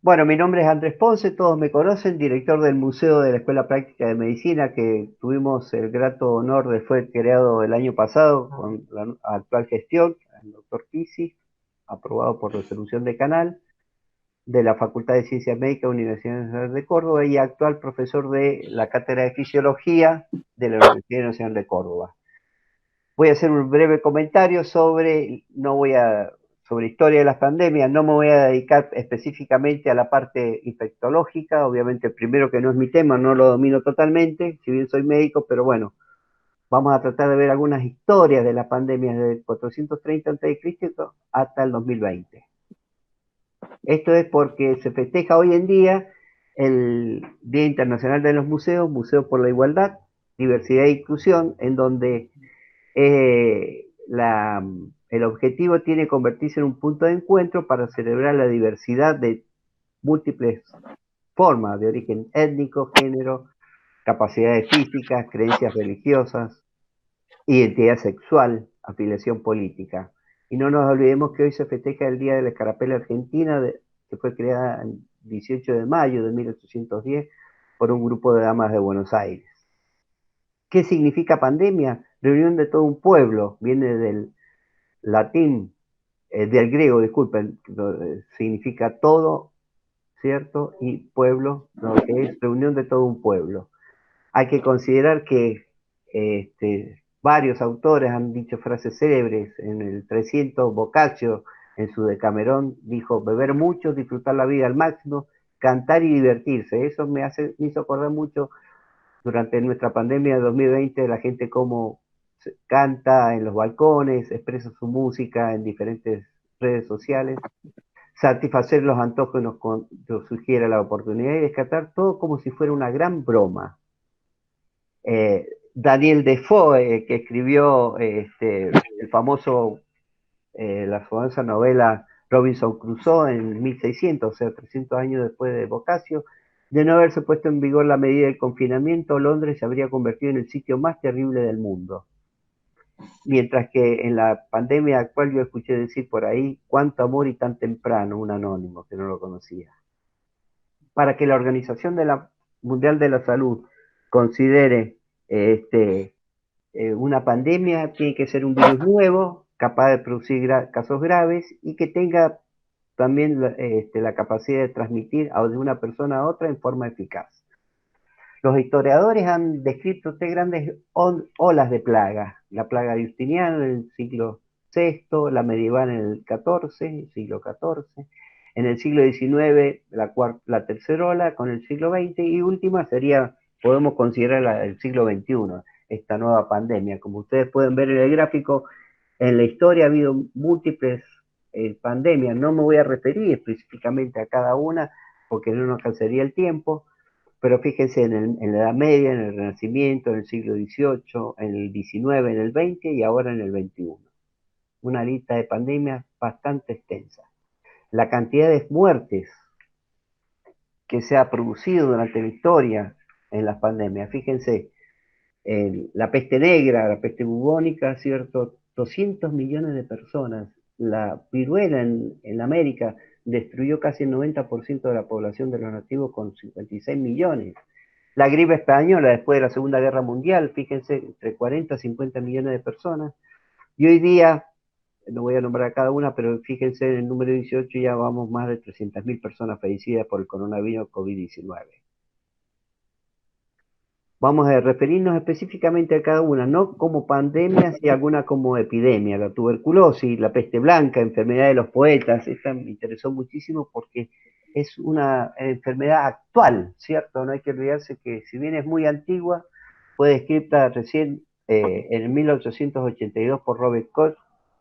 Bueno, mi nombre es Andrés Ponce, todos me conocen, director del Museo de la Escuela Práctica de Medicina, que tuvimos el grato honor de fue creado el año pasado con la actual gestión, el doctor Pisi, aprobado por resolución de Canal, de la Facultad de Ciencias Médicas, Universidad Nacional de Córdoba, y actual profesor de la Cátedra de Fisiología de la Universidad Nacional de Córdoba. Voy a hacer un breve comentario sobre, no voy a, sobre historia de las pandemias, no me voy a dedicar específicamente a la parte infectológica, obviamente primero que no es mi tema, no lo domino totalmente, si bien soy médico, pero bueno, vamos a tratar de ver algunas historias de las pandemias desde 430 a.C. hasta el 2020. Esto es porque se festeja hoy en día el Día Internacional de los Museos, Museo por la Igualdad, Diversidad e Inclusión, en donde el objetivo tiene convertirse en un punto de encuentro para celebrar la diversidad de múltiples formas de origen étnico, género, capacidades físicas, creencias religiosas, identidad sexual, afiliación política. Y no nos olvidemos que hoy se festeja el Día de la Escarapela Argentina, que fue creada el 18 de mayo de 1810 por un grupo de damas de Buenos Aires. ¿Qué significa pandemia? Reunión de todo un pueblo, viene del latín, del griego, disculpen, significa todo, ¿cierto? Y pueblo, lo que es reunión de todo un pueblo. Hay que considerar que varios autores han dicho frases célebres. En el 300, Boccaccio, en su Decamerón, dijo: beber mucho, disfrutar la vida al máximo, cantar y divertirse. Eso me hizo acordar mucho durante nuestra pandemia de 2020, la gente como canta en los balcones, expresa su música en diferentes redes sociales, satisfacer los antojos que nos sugiere la oportunidad y descartar todo como si fuera una gran broma. Daniel Defoe, que escribió la famosa novela Robinson Crusoe en 1600, o sea, 300 años después de Boccaccio, de no haberse puesto en vigor la medida de confinamiento, Londres se habría convertido en el sitio más terrible del mundo. Mientras que en la pandemia actual yo escuché decir por ahí: cuánto amor y tan temprano, un anónimo que no lo conocía. Para que la Organización Mundial de la Salud considere una pandemia, tiene que ser un virus nuevo, capaz de producir casos graves y que tenga también la capacidad de transmitir de una persona a otra en forma eficaz. Los historiadores han descrito tres grandes olas de plaga: la plaga de Justiniano en el siglo VI, la medieval en el XIV, siglo XIV, en el siglo XIX la tercera ola con el siglo XX, y última sería, podemos considerar el siglo XXI, esta nueva pandemia. Como ustedes pueden ver en el gráfico, en la historia ha habido múltiples pandemias. No me voy a referir específicamente a cada una porque no nos alcanzaría el tiempo, pero fíjense en la Edad Media, en el Renacimiento, en el siglo XVIII, en el XIX, en el XX y ahora en el XXI. Una lista de pandemias bastante extensa. La cantidad de muertes que se ha producido durante la historia en las pandemias, fíjense, la peste negra, la peste bubónica, ¿cierto? 200 millones de personas. La viruela en América destruyó casi el 90% de la población de los nativos con 56 millones. La gripe española después de la Segunda Guerra Mundial, fíjense, entre 40 y 50 millones de personas. Y hoy día, no voy a nombrar a cada una, pero fíjense, en el número 18 ya vamos más de 300.000 personas fallecidas por el coronavirus COVID-19. Vamos a referirnos específicamente a cada una, no como pandemias y alguna como epidemia. La tuberculosis, la peste blanca, enfermedad de los poetas, esta me interesó muchísimo porque es una enfermedad actual, ¿cierto? No hay que olvidarse que si bien es muy antigua, fue descrita recién en 1882 por Robert Koch,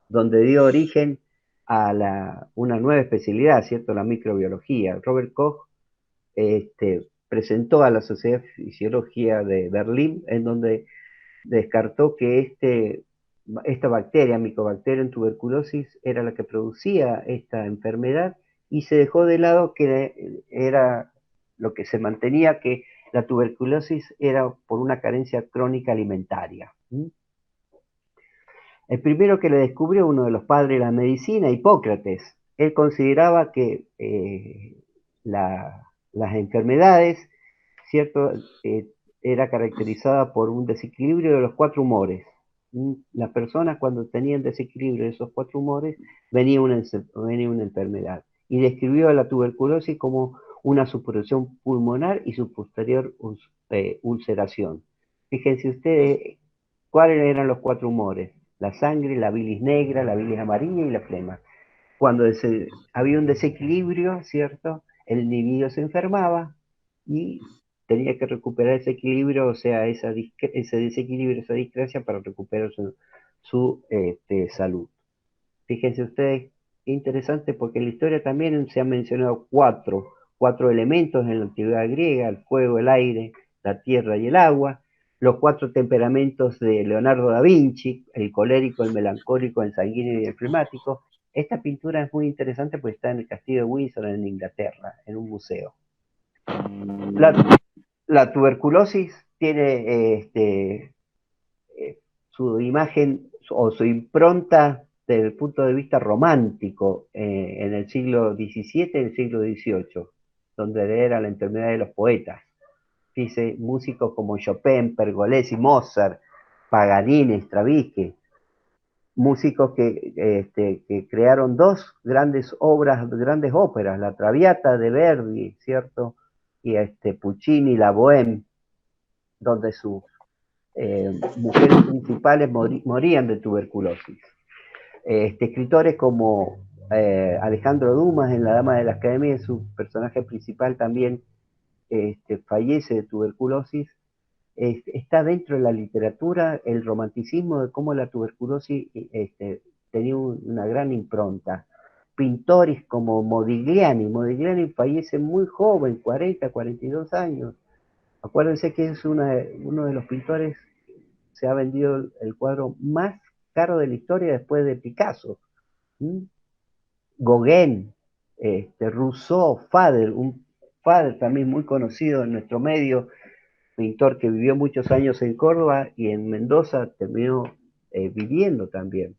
donde dio origen a una nueva especialidad, ¿cierto? La microbiología. Robert Koch presentó a la Sociedad de Fisiología de Berlín, en donde descartó que esta bacteria, Mycobacterium tuberculosis, era la que producía esta enfermedad, y se dejó de lado que era lo que se mantenía, que la tuberculosis era por una carencia crónica alimentaria. El primero que le descubrió, uno de los padres de la medicina, Hipócrates. Él consideraba que las enfermedades, ¿cierto? Era caracterizada por un desequilibrio de los cuatro humores. Las personas cuando tenían desequilibrio de esos cuatro humores venía una enfermedad. Y describió a la tuberculosis como una supuración pulmonar y su posterior ulceración. Fíjense ustedes cuáles eran los cuatro humores: la sangre, la bilis negra, la bilis amarilla y la flema. Cuando había un desequilibrio, ¿cierto? El individuo se enfermaba y tenía que recuperar ese equilibrio, o sea, ese desequilibrio, esa discrecia para recuperar su salud. Fíjense ustedes, qué interesante, porque en la historia también se han mencionado cuatro elementos en la antigüedad griega: el fuego, el aire, la tierra y el agua. Los cuatro temperamentos de Leonardo da Vinci: el colérico, el melancólico, el sanguíneo y el flemático. Esta pintura es muy interesante porque está en el castillo de Windsor, en Inglaterra, en un museo. La, la tuberculosis tiene su imagen o su impronta desde el punto de vista romántico en el siglo XVII y el siglo XVIII, donde era la enfermedad de los poetas. Dice, músicos como Chopin, Pergolesi, Mozart, Paganini, Stravinsky, músicos que crearon dos grandes obras, grandes óperas: la Traviata de Verdi, ¿cierto? Y Puccini, la Bohème, donde sus mujeres principales morían de tuberculosis. Escritores como Alejandro Dumas en La Dama de las Academias, su personaje principal también fallece de tuberculosis. Está dentro de la literatura el romanticismo de cómo la tuberculosis tenía una gran impronta. Pintores como Modigliani fallece muy joven, 42 años. Acuérdense que es uno de los pintores, se ha vendido el cuadro más caro de la historia después de Picasso. ¿Mm? Gauguin, Rousseau, Fader también muy conocido en nuestro medio, pintor que vivió muchos años en Córdoba y en Mendoza terminó viviendo también.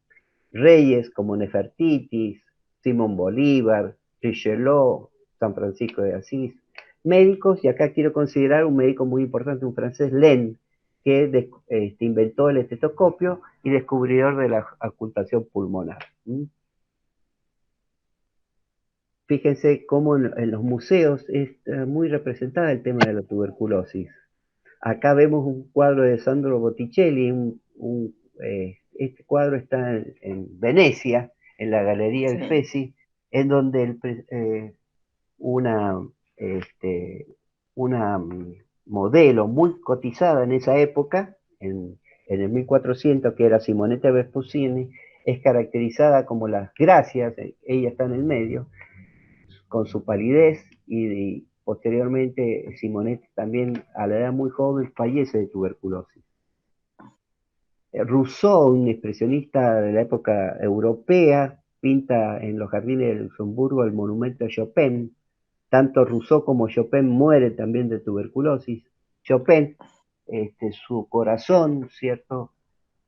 Reyes como Nefertiti, Simón Bolívar, Richelieu, San Francisco de Asís. Médicos, y acá quiero considerar un médico muy importante, un francés, Len, que inventó el estetoscopio y descubridor de la ocultación pulmonar. Fíjense cómo en los museos está muy representada el tema de la tuberculosis. Acá vemos un cuadro de Sandro Botticelli. Este cuadro está en Venecia, en la Galería sí. Uffizi, en donde una, este, una modelo muy cotizada en esa época, en el 1400, que era Simonetta Vespucini, es caracterizada como las Gracias. Ella está en el medio, con su palidez, y posteriormente Simonet también a la edad muy joven fallece de tuberculosis. Rousseau, un expresionista de la época europea, pinta en los jardines de Luxemburgo el monumento a Chopin. Tanto Rousseau como Chopin mueren también de tuberculosis. Chopin, su corazón, ¿cierto?,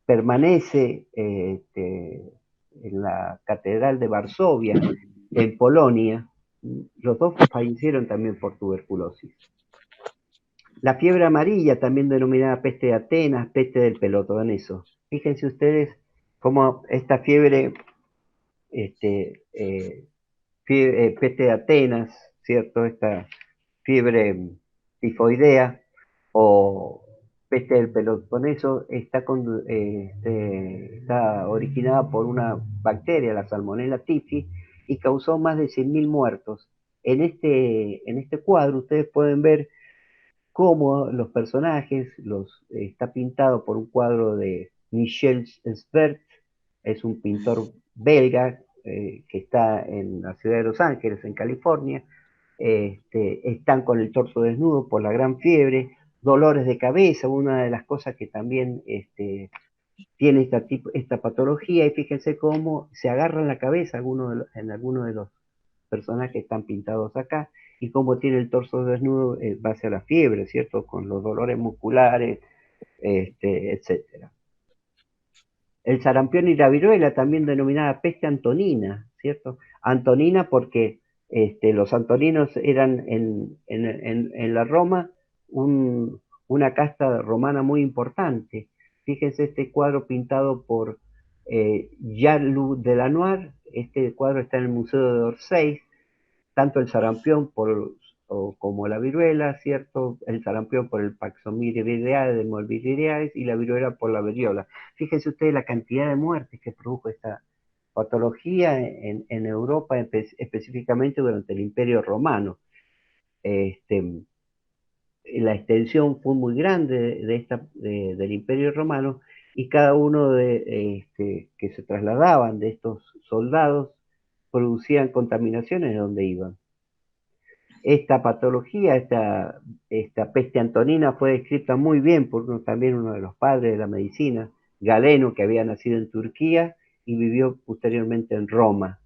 permanece en la Catedral de Varsovia, en Polonia. Los dos fallecieron también por tuberculosis. La fiebre amarilla, también denominada peste de Atenas, peste del Peloponeso. Fíjense ustedes cómo esta fiebre, peste de Atenas, ¿cierto? Esta fiebre tifoidea o peste del Peloponeso está originada por una bacteria, la Salmonella typhi, y causó más de 100.000 muertos. En este cuadro ustedes pueden ver cómo los personajes está pintado por un cuadro de Michel Svert. Es un pintor belga que está en la ciudad de Los Ángeles, en California. Están con el torso desnudo por la gran fiebre, dolores de cabeza, una de las cosas que también tiene esta patología. Y fíjense cómo se agarran la cabeza en algunos de los personajes que están pintados acá, y cómo tiene el torso desnudo en base a la fiebre, ¿cierto? Con los dolores musculares, etcétera. El sarampión y la viruela, también denominada peste antonina, ¿cierto? Antonina porque Los antoninos eran en la Roma una casta romana muy importante. Fíjense este cuadro pintado por Jean-Luc Delanoir. Este cuadro está en el Museo de Orsay. Tanto el sarampión como la viruela, ¿cierto? El sarampión por el Paxomyrididae de Morbillidae y la viruela por la variola. Fíjense ustedes la cantidad de muertes que produjo esta patología en Europa, específicamente durante el Imperio Romano. Este, la extensión fue muy grande del Imperio Romano y cada uno que se trasladaban de estos soldados producían contaminaciones de donde iban. Esta patología, esta peste antonina, fue descrita muy bien por también uno de los padres de la medicina, Galeno, que había nacido en Turquía y vivió posteriormente en Roma.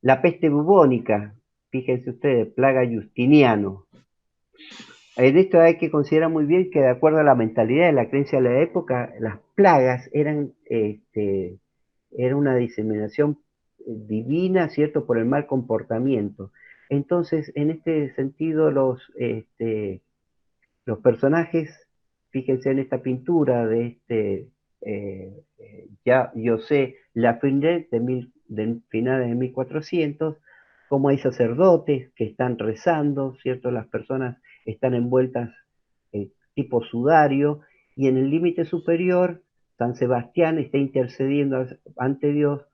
La peste bubónica, fíjense ustedes, plaga Justiniano. En esto hay que considerar muy bien que de acuerdo a la mentalidad de la creencia de la época, las plagas era una diseminación divina, ¿cierto?, por el mal comportamiento. Entonces, en este sentido, los personajes, fíjense en esta pintura de ya José Lafayette de finales de 1400, como hay sacerdotes que están rezando, ¿cierto? Las personas están envueltas tipo sudario, y en el límite superior, San Sebastián está intercediendo ante Dios,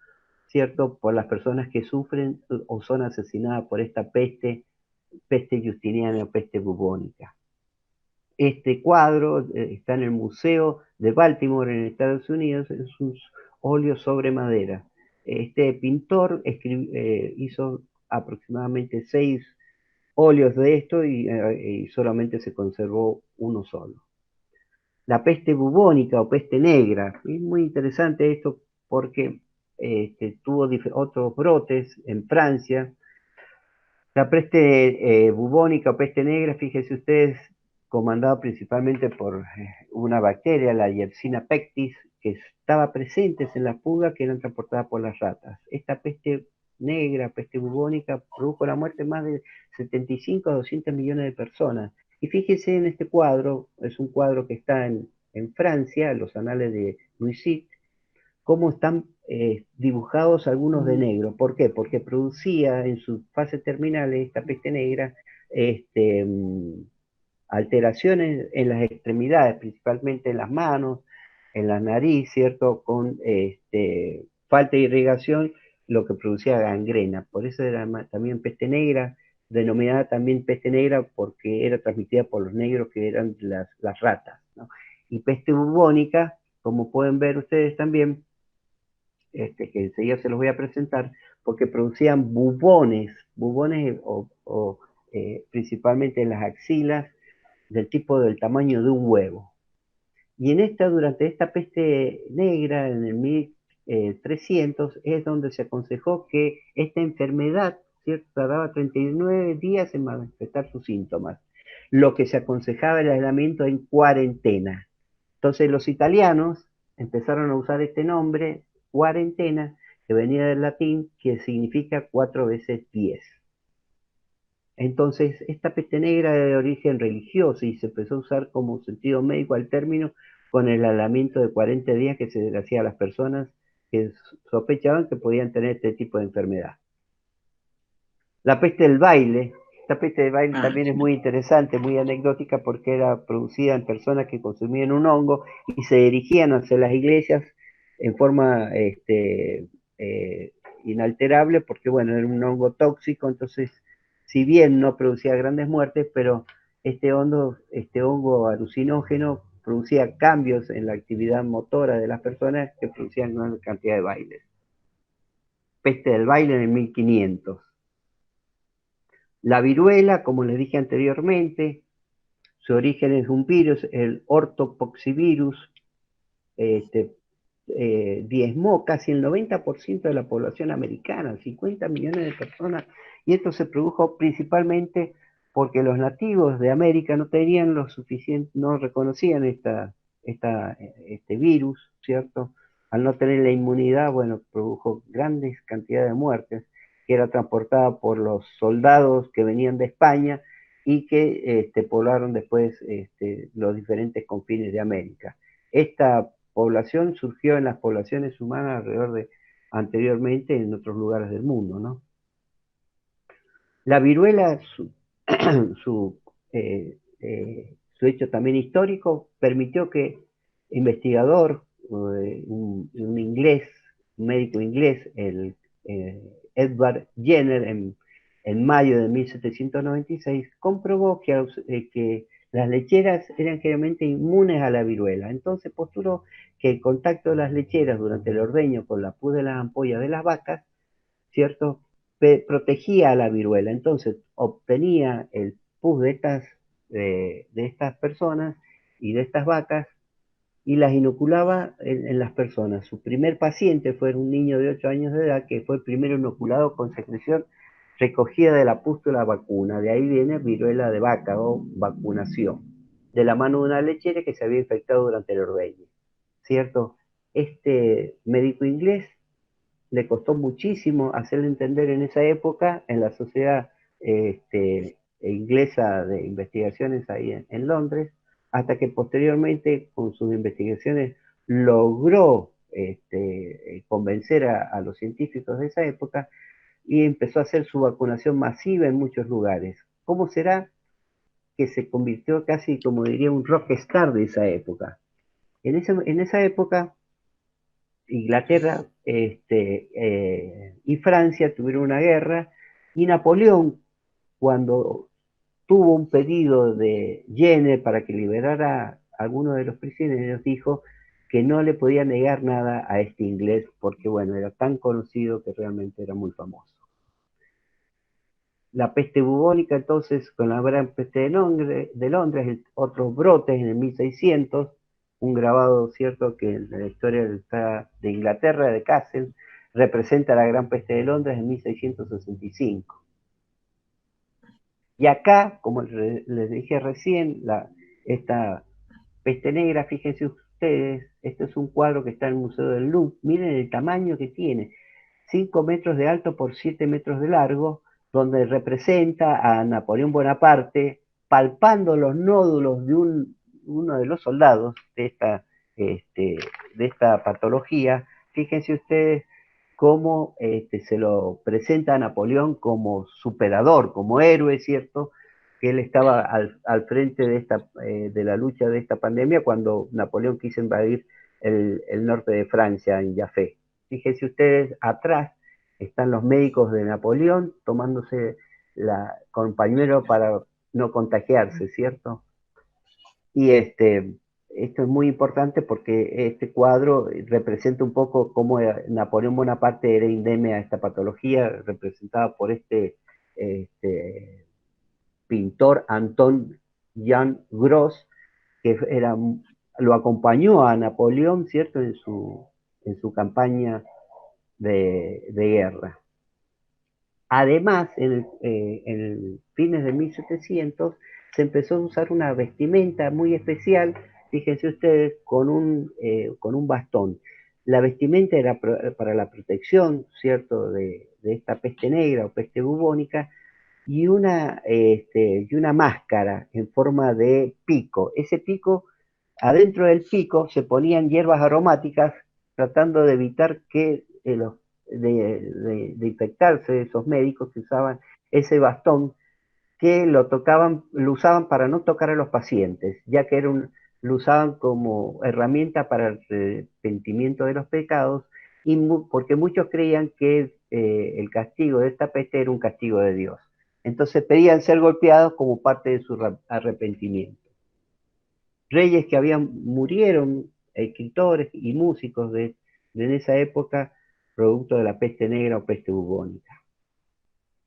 ¿cierto? Por las personas que sufren o son asesinadas por esta peste justiniana o peste bubónica. Este cuadro está en el Museo de Baltimore en Estados Unidos, es un óleo sobre madera. Este pintor hizo aproximadamente 6 óleos de esto y solamente se conservó uno solo. La peste bubónica o peste negra, es muy interesante esto porque tuvo otros brotes en Francia. La peste bubónica o peste negra, fíjense ustedes, comandada principalmente por una bacteria, la Yersinia pestis, que estaba presente en las pulgas que eran transportadas por las ratas. Esta peste negra, peste bubónica, produjo la muerte de más de 75 a 200 millones de personas. Y fíjense en este cuadro, es un cuadro que está en Francia, los anales de Nuissit, cómo están dibujados algunos de negro. ¿Por qué? Porque producía en sus fases terminales esta peste negra este, alteraciones en las extremidades, principalmente en las manos, en la nariz, ¿cierto? Con falta de irrigación, lo que producía gangrena. Por eso era también peste negra, denominada también peste negra porque era transmitida por los negros que eran las ratas, ¿no? Y peste bubónica, como pueden ver ustedes también, que enseguida se los voy a presentar, porque producían bubones principalmente en las axilas, del tipo del tamaño de un huevo. Y durante esta peste negra, en el 1300, es donde se aconsejó que esta enfermedad, ¿cierto?, tardaba 39 días en manifestar sus síntomas. Lo que se aconsejaba era el aislamiento en cuarentena. Entonces los italianos empezaron a usar este nombre, cuarentena, que venía del latín, que significa 4 veces 10. Entonces, esta peste negra era de origen religioso y se empezó a usar como sentido médico al término con el aislamiento de 40 días que se le hacía a las personas que sospechaban que podían tener este tipo de enfermedad. La peste del baile. Esta peste del baile también es muy interesante, muy anecdótica, porque era producida en personas que consumían un hongo y se dirigían hacia las iglesias en forma inalterable, porque bueno, era un hongo tóxico. Entonces, si bien no producía grandes muertes, pero este hongo alucinógeno producía cambios en la actividad motora de las personas que producían una cantidad de bailes. Peste del baile en el 1500. La viruela, como les dije anteriormente, su origen es un virus, el ortopoxivirus, diezmó casi el 90% de la población americana, 50 millones de personas, y esto se produjo principalmente porque los nativos de América no tenían lo suficiente, no reconocían este virus, ¿cierto? Al no tener la inmunidad, bueno, produjo grandes cantidades de muertes. que era transportada por los soldados que venían de España y que poblaron después los diferentes confines de América. Esta población surgió en las poblaciones humanas alrededor de anteriormente en otros lugares del mundo, ¿no? La viruela, su, su hecho también histórico, permitió que investigador, un inglés, un médico inglés, el Edward Jenner, en mayo de 1796, comprobó que las lecheras eran generalmente inmunes a la viruela. Entonces postuló que el contacto de las lecheras durante el ordeño con la pus de las ampollas de las vacas, ¿cierto? Protegía a la viruela. Entonces obtenía el pus de estas personas y de estas vacas y las inoculaba en las personas. Su primer paciente fue un niño de 8 años de edad que fue el primero inoculado con secreción recogida de la pústula vacuna. De ahí viene viruela de vaca o vacunación, de la mano de una lechera que se había infectado durante el ordeño. ¿Cierto? Este médico inglés le costó muchísimo hacerle entender en esa época en la sociedad inglesa de investigaciones ahí en Londres, hasta que posteriormente con sus investigaciones logró convencer a los científicos de esa época y empezó a hacer su vacunación masiva en muchos lugares. ¿Cómo será que se convirtió casi, como diría, un rockstar de esa época? En esa época Inglaterra y Francia tuvieron una guerra y Napoleón, cuando tuvo un pedido de Jenner para que liberara a algunos de los prisioneros, dijo que no le podía negar nada a este inglés porque, bueno, era tan conocido que realmente era muy famoso. La peste bubónica, entonces, con la gran peste de Londres, otros brotes en el 1600, un grabado cierto que en la historia de Inglaterra, de Cassel, representa la gran peste de Londres en 1665. Y acá, como les dije recién, esta peste negra, fíjense ustedes, este es un cuadro que está en el Museo del Louvre, miren el tamaño que tiene, 5 metros de alto por 7 metros de largo, donde representa a Napoleón Bonaparte palpando los nódulos de uno de los soldados de esta patología. Fíjense ustedes cómo se lo presenta a Napoleón como superador, como héroe, ¿cierto? Que él estaba al frente de la lucha de esta pandemia cuando Napoleón quiso invadir el norte de Francia, en Jaffe. Fíjense ustedes, atrás están los médicos de Napoleón tomándose con pañuelo para no contagiarse, ¿cierto? Y esto es muy importante porque este cuadro representa un poco cómo Napoleón Bonaparte era indemne a esta patología, representada por este pintor Anton Jan Gros, que lo acompañó a Napoleón, ¿cierto?, en su campaña de guerra. Además, en el fines de 1700 se empezó a usar una vestimenta muy especial, fíjense ustedes, con un bastón. La vestimenta era para la protección, ¿cierto?, de esta peste negra o peste bubónica, y y una máscara en forma de pico. Ese pico, adentro del pico se ponían hierbas aromáticas tratando de evitar que de infectarse esos médicos que usaban ese bastón, que lo usaban para no tocar a los pacientes, ya que lo usaban como herramienta para el arrepentimiento de los pecados, y porque muchos creían que el castigo de esta peste era un castigo de Dios. Entonces pedían ser golpeados como parte de su arrepentimiento. Reyes que murieron, escritores y músicos de esa época, producto de la peste negra o peste bubónica.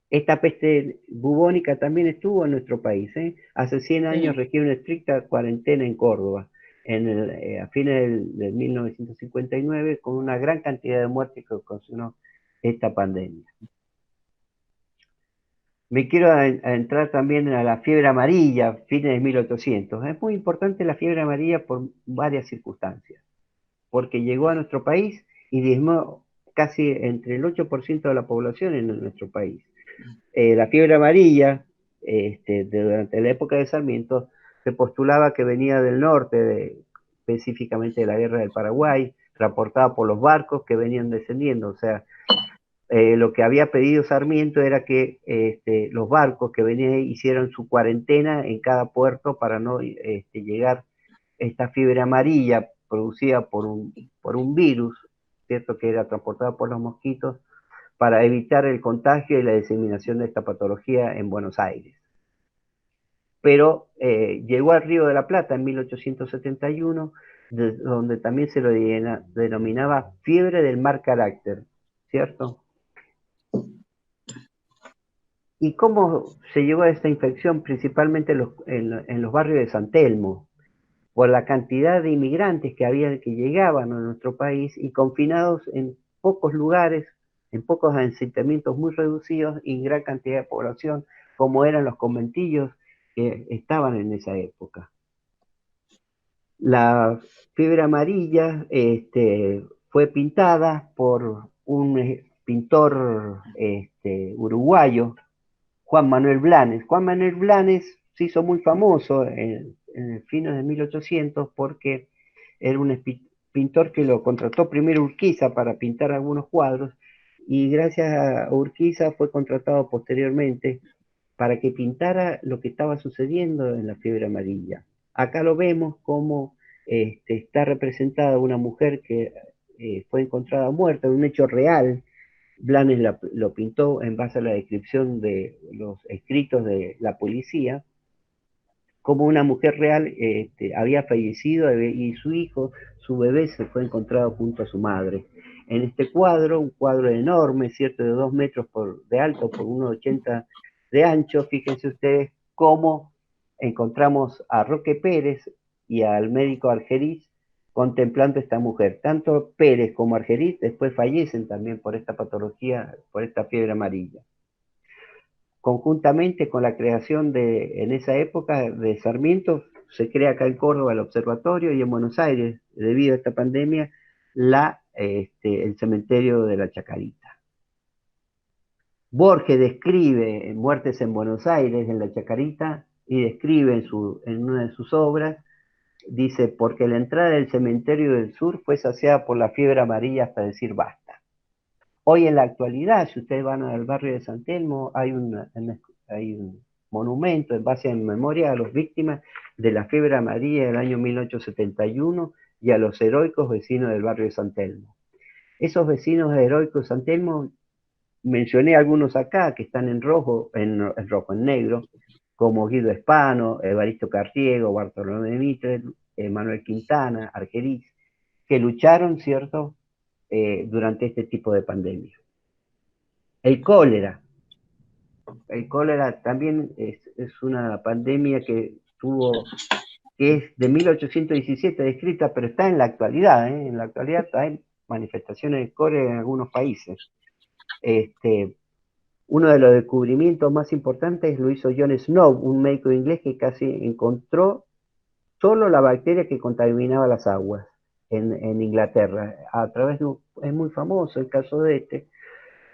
Esta peste bubónica también estuvo en nuestro país. Hace 100 años Sí. regió una estricta cuarentena en Córdoba, a fines del 1959, con una gran cantidad de muertes que ocasionó esta pandemia. Me quiero entrar también a la fiebre amarilla, fines de 1800. Es muy importante la fiebre amarilla por varias circunstancias, porque llegó a nuestro país y diezmó casi entre el 8% de la población en nuestro país. La fiebre amarilla, durante la época de Sarmiento, se postulaba que venía del norte, específicamente de la guerra del Paraguay, reportada por los barcos que venían descendiendo. O sea, lo que había pedido Sarmiento era que los barcos que venían hicieran su cuarentena en cada puerto para no llegar esta fiebre amarilla producida por un virus, ¿cierto? Que era transportado por los mosquitos, para evitar el contagio y la diseminación de esta patología en Buenos Aires. Pero llegó al Río de la Plata en 1871, donde también se lo denominaba fiebre del mal carácter, ¿cierto? ¿Y cómo se llegó a esta infección? Principalmente en los barrios de San Telmo, por la cantidad de inmigrantes que llegaban a nuestro país y confinados en pocos lugares, en pocos asentamientos muy reducidos y gran cantidad de población, como eran los conventillos que estaban en esa época. La fiebre amarilla fue pintada por un pintor uruguayo, Juan Manuel Blanes. Juan Manuel Blanes se hizo muy famoso en fines de 1800 porque era un pintor que lo contrató primero Urquiza para pintar algunos cuadros y gracias a Urquiza fue contratado posteriormente para que pintara lo que estaba sucediendo en la fiebre amarilla. Acá lo vemos como está representada una mujer que fue encontrada muerta, un hecho real. Blanes lo pintó en base a la descripción de los escritos de la policía, como una mujer real había fallecido y su hijo, su bebé, se fue encontrado junto a su madre. En este cuadro, un cuadro enorme, ¿cierto? De 2 metros de alto por 1,80 de ancho, fíjense ustedes cómo encontramos a Roque Pérez y al médico Argerich contemplando a esta mujer. Tanto Pérez como Argerich después fallecen también por esta patología, por esta fiebre amarilla. Conjuntamente con la creación en esa época de Sarmiento, se crea acá en Córdoba el observatorio y en Buenos Aires, debido a esta pandemia, el cementerio de la Chacarita. Borges describe Muertes en Buenos Aires, en la Chacarita, y describe en una de sus obras, dice, porque la entrada del cementerio del sur fue saciada por la fiebre amarilla hasta decir basta. Hoy en la actualidad, si ustedes van al barrio de San Telmo, hay un monumento en memoria a las víctimas de la fiebre amarilla del año 1871 y a los heroicos vecinos del barrio de San Telmo. Esos vecinos heroicos de San Telmo, mencioné algunos acá que están en rojo, en negro, como Guido Espano, Evaristo Carriego, Bartolomé Mitre, Manuel Quintana, Argerich, que lucharon, ¿cierto?, durante este tipo de pandemia. El cólera. El cólera también es una pandemia que es de 1817 descrita, pero está en la actualidad, ¿eh? En la actualidad hay manifestaciones de cólera en algunos países. Uno de los descubrimientos más importantes lo hizo John Snow, un médico inglés que casi encontró solo la bacteria que contaminaba las aguas en Inglaterra. Es muy famoso el caso de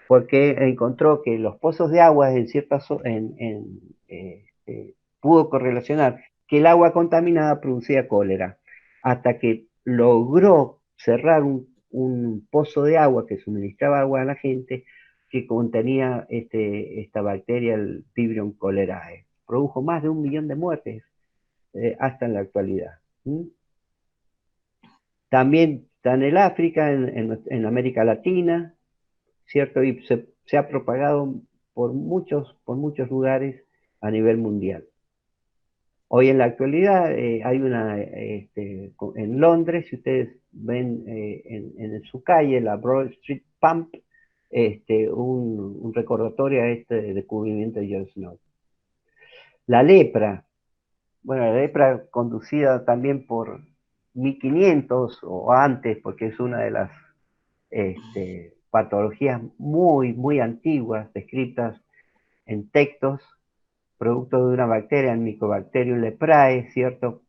porque encontró que los pozos de agua en ciertas pudo correlacionar que el agua contaminada producía cólera, hasta que logró cerrar un pozo de agua que suministraba agua a la gente que contenía esta bacteria, el Vibrio cholerae. Produjo más de 1 millón de muertes hasta en la actualidad. También está en el África, en América Latina, ¿cierto? Y se ha propagado por muchos lugares a nivel mundial. Hoy en la actualidad hay en Londres, si ustedes ven en su calle, la Broad Street Pump, un recordatorio a este descubrimiento de John Snow. La lepra, bueno, la lepra conducida también por 1500 o antes, porque es una de las patologías muy antiguas descritas en textos, producto de una bacteria, el Mycobacterium leprae, ¿cierto?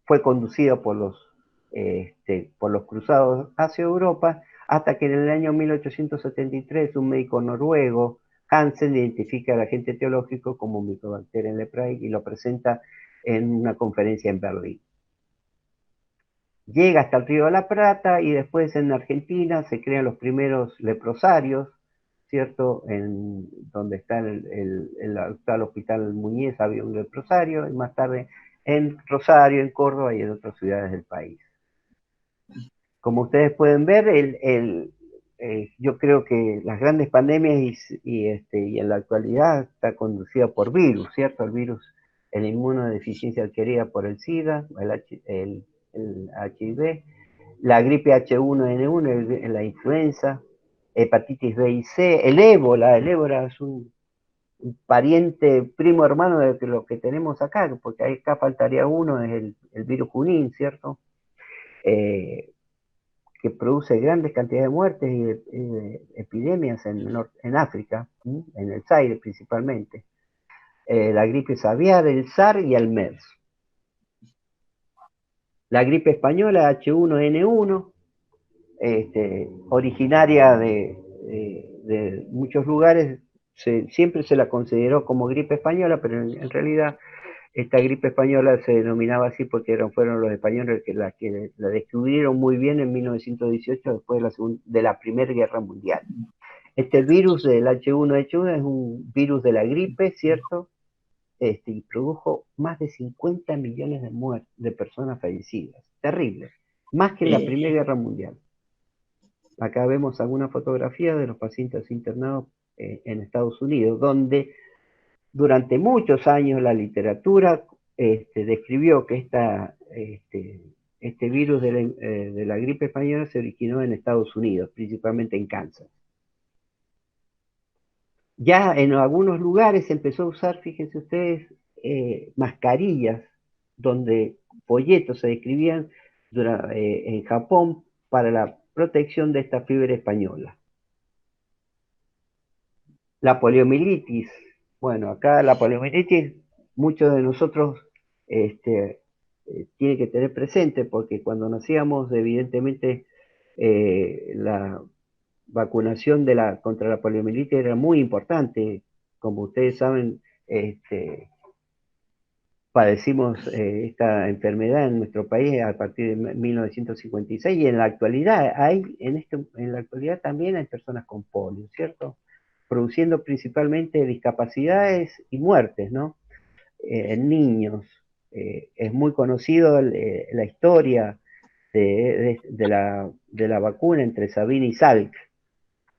Fue conducido por los cruzados hacia Europa, hasta que en el año 1873 un médico noruego, Hansen, identifica al agente etiológico como Mycobacterium leprae y lo presenta en una conferencia en Berlín. Llega hasta el Río de la Plata y después en Argentina se crean los primeros leprosarios, ¿cierto? En donde está el actual Hospital Muñiz había un leprosario, y más tarde en Rosario, en Córdoba y en otras ciudades del país. Como ustedes pueden ver, yo creo que las grandes pandemias y en la actualidad está conducida por virus, ¿cierto? El virus, la inmunodeficiencia adquirida por el SIDA, el HIV, la gripe H1N1, la influenza, hepatitis B y C, el ébola es un pariente primo hermano de lo que tenemos acá, porque acá faltaría uno, es el virus Junín, ¿cierto? Eh, que produce grandes cantidades de muertes y de epidemias en África, en el Zaire principalmente. La gripe aviar, el SAR y el MERS. La gripe española H1N1, originaria de muchos lugares, siempre se la consideró como gripe española, pero en realidad esta gripe española se denominaba así porque fueron los españoles que la descubrieron muy bien en 1918, después de la Primera Guerra Mundial. Este virus del H1N1 es un virus de la gripe, ¿cierto? Y produjo más de 50 millones de personas fallecidas. Terrible. Más que en la Primera Guerra Mundial. Acá vemos alguna fotografía de los pacientes internados en Estados Unidos, donde durante muchos años la literatura describió que este virus de la gripe española se originó en Estados Unidos, principalmente en Kansas. Ya en algunos lugares se empezó a usar, fíjense ustedes, mascarillas donde folletos se describían en Japón para la protección de esta fiebre española. La poliomielitis. Bueno, acá la poliomielitis, muchos de nosotros tienen que tener presente porque cuando nacíamos, evidentemente, la vacunación contra la poliomielitis era muy importante. Como ustedes saben, padecimos esta enfermedad en nuestro país a partir de 1956 y en la actualidad en la actualidad también hay personas con polio, ¿cierto? Produciendo principalmente discapacidades y muertes, ¿no? En niños. Es muy conocido la historia de la vacuna entre Sabin y Salk,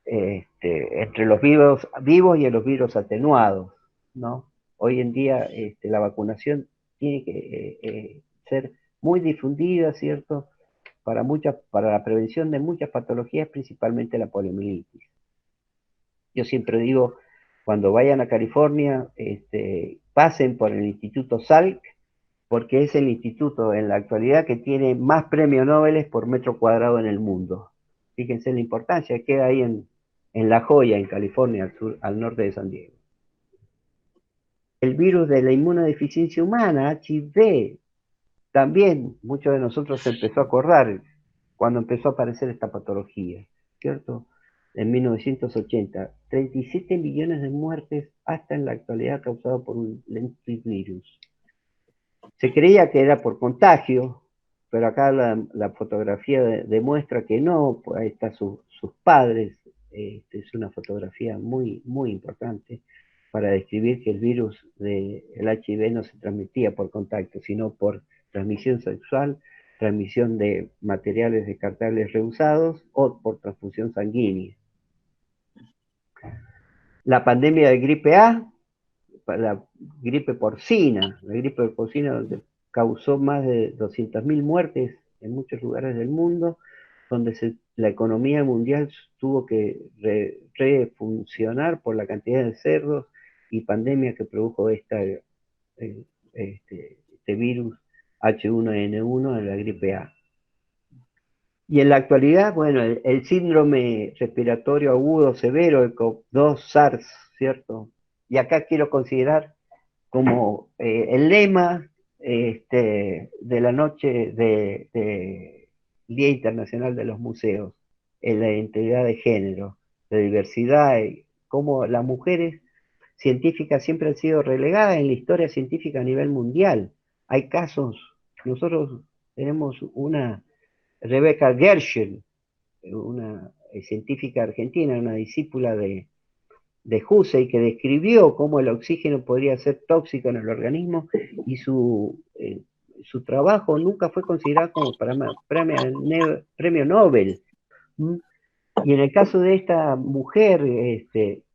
entre los vivos y los virus atenuados, ¿no? Hoy en día la vacunación tiene que ser muy difundida, ¿cierto? Para la prevención de muchas patologías, principalmente la poliomielitis. Yo siempre digo, cuando vayan a California, pasen por el Instituto Salk, porque es el instituto en la actualidad que tiene más premios Nobel por metro cuadrado en el mundo. Fíjense la importancia, queda ahí en La Joya, en California, al norte de San Diego. El virus de la inmunodeficiencia humana, HIV, también muchos de nosotros se empezó a acordar cuando empezó a aparecer esta patología, ¿cierto? En 1980, 37 millones de muertes hasta en la actualidad causado por un lentivirus. Se creía que era por contagio, pero acá la fotografía demuestra que no, pues ahí están sus padres, es una fotografía muy, muy importante para describir que el virus del HIV no se transmitía por contacto, sino por transmisión sexual, transmisión de materiales descartables reusados o por transfusión sanguínea. La pandemia de gripe A, la gripe porcina donde causó más de 200.000 muertes en muchos lugares del mundo, donde la economía mundial tuvo que refuncionar por la cantidad de cerdos y pandemia que produjo este virus H1N1 de la gripe A. Y en la actualidad, bueno, el síndrome respiratorio agudo severo, el COV-2 SARS, ¿cierto? Y acá quiero considerar como el lema de la noche de Día Internacional de los Museos. en la identidad de género, de diversidad, cómo las mujeres científicas siempre han sido relegadas en la historia científica a nivel mundial. Hay casos, nosotros tenemos una Rebecca Gershel, una científica argentina, una discípula de Hussey, que describió cómo el oxígeno podría ser tóxico en el organismo y su trabajo nunca fue considerado como premio Nobel. ¿Mm? Y en el caso de esta mujer,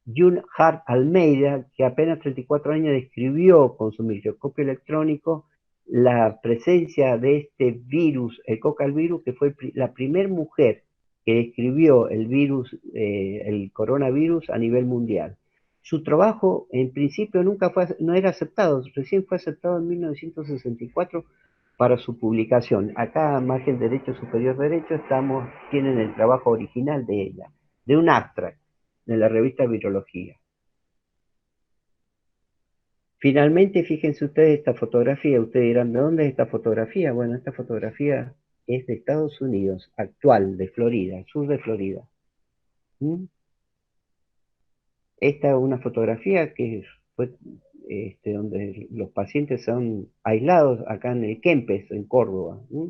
June Hart Almeida, que apenas 34 años describió con su microscopio electrónico la presencia de este virus, el cocal virus, que fue la primera mujer que describió el virus, el coronavirus a nivel mundial. Su trabajo en principio no era aceptado, recién fue aceptado en 1964 para su publicación. Acá, margen derecho, superior derecho, tienen el trabajo original de ella, de un abstract, de la revista Virología. Finalmente, fíjense ustedes esta fotografía. Ustedes dirán, ¿de dónde es esta fotografía? Bueno, esta fotografía es de Estados Unidos, actual, de Florida, sur de Florida. ¿Mm? Esta es una fotografía que fue donde los pacientes son aislados acá en el Kempes, en Córdoba. ¿Mm?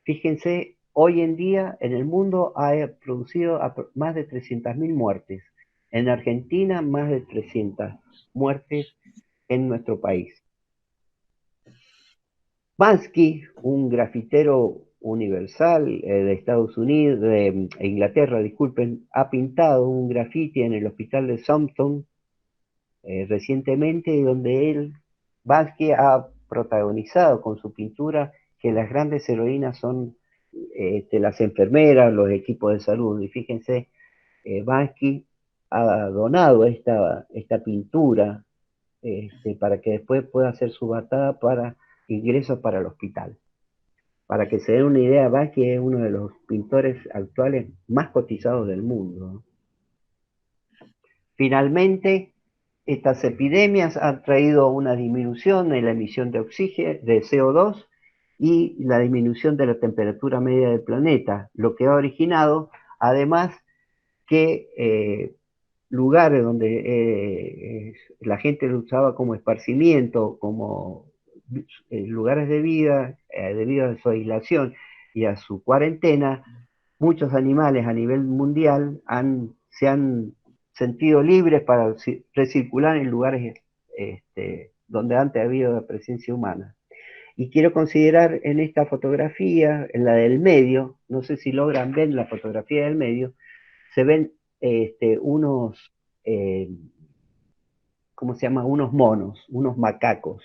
Fíjense, hoy en día en el mundo ha producido más de 300.000 muertes. En Argentina, más de 300 muertes en nuestro país. Bansky, un grafitero universal de Estados Unidos, de Inglaterra, disculpen, ha pintado un grafiti en el hospital de Southampton recientemente, donde Bansky ha protagonizado con su pintura que las grandes heroínas son las enfermeras, los equipos de salud. Y fíjense, Bansky ha donado esta pintura para que después pueda ser subatada para ingresos para el hospital. Para que se den una idea, Bansky es uno de los pintores actuales más cotizados del mundo. Finalmente, estas epidemias han traído una disminución en la emisión de oxígeno, de CO2 y la disminución de la temperatura media del planeta, lo que ha originado, además, que lugares donde la gente lo usaba como esparcimiento, como lugares de vida, debido a su aislación y a su cuarentena, muchos animales a nivel mundial se han sentido libres para recircular en lugares donde antes había habido presencia humana. Y quiero considerar en esta fotografía, en la del medio, no sé si logran ver la fotografía del medio, se ven unos, ¿cómo se llama? Unos monos, unos macacos.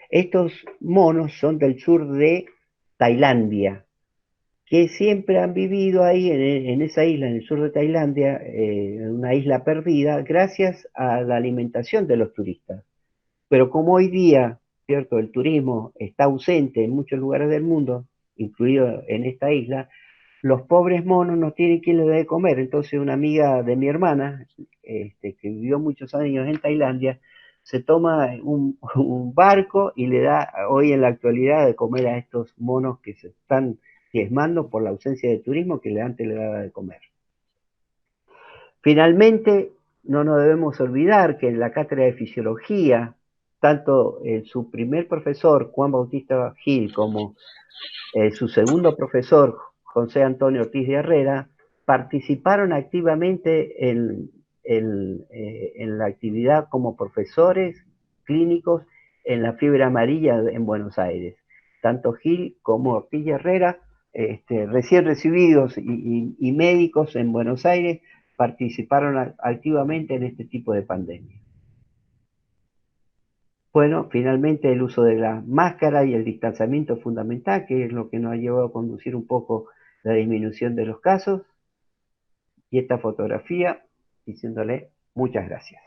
Estos monos son del sur de Tailandia, que siempre han vivido ahí en esa isla, en el sur de Tailandia, en una isla perdida, gracias a la alimentación de los turistas. Pero como hoy día, ¿cierto? El turismo está ausente en muchos lugares del mundo, incluido en esta isla, los pobres monos no tienen quien les dé de comer. Entonces una amiga de mi hermana, que vivió muchos años en Tailandia, se toma un barco y le da hoy en la actualidad de comer a estos monos que se están diezmando por la ausencia de turismo que antes le daba de comer. Finalmente, no nos debemos olvidar que en la cátedra de fisiología, tanto su primer profesor, Juan Bautista Gil, como su segundo profesor, José Antonio Ortiz de Herrera, participaron activamente en la actividad como profesores clínicos en la fiebre amarilla en Buenos Aires. Tanto Gil como Ortiz de Herrera, recién recibidos y médicos en Buenos Aires, participaron activamente en este tipo de pandemia. Bueno, finalmente el uso de la máscara y el distanciamiento fundamental, que es lo que nos ha llevado a conducir un poco la disminución de los casos, y esta fotografía diciéndole muchas gracias.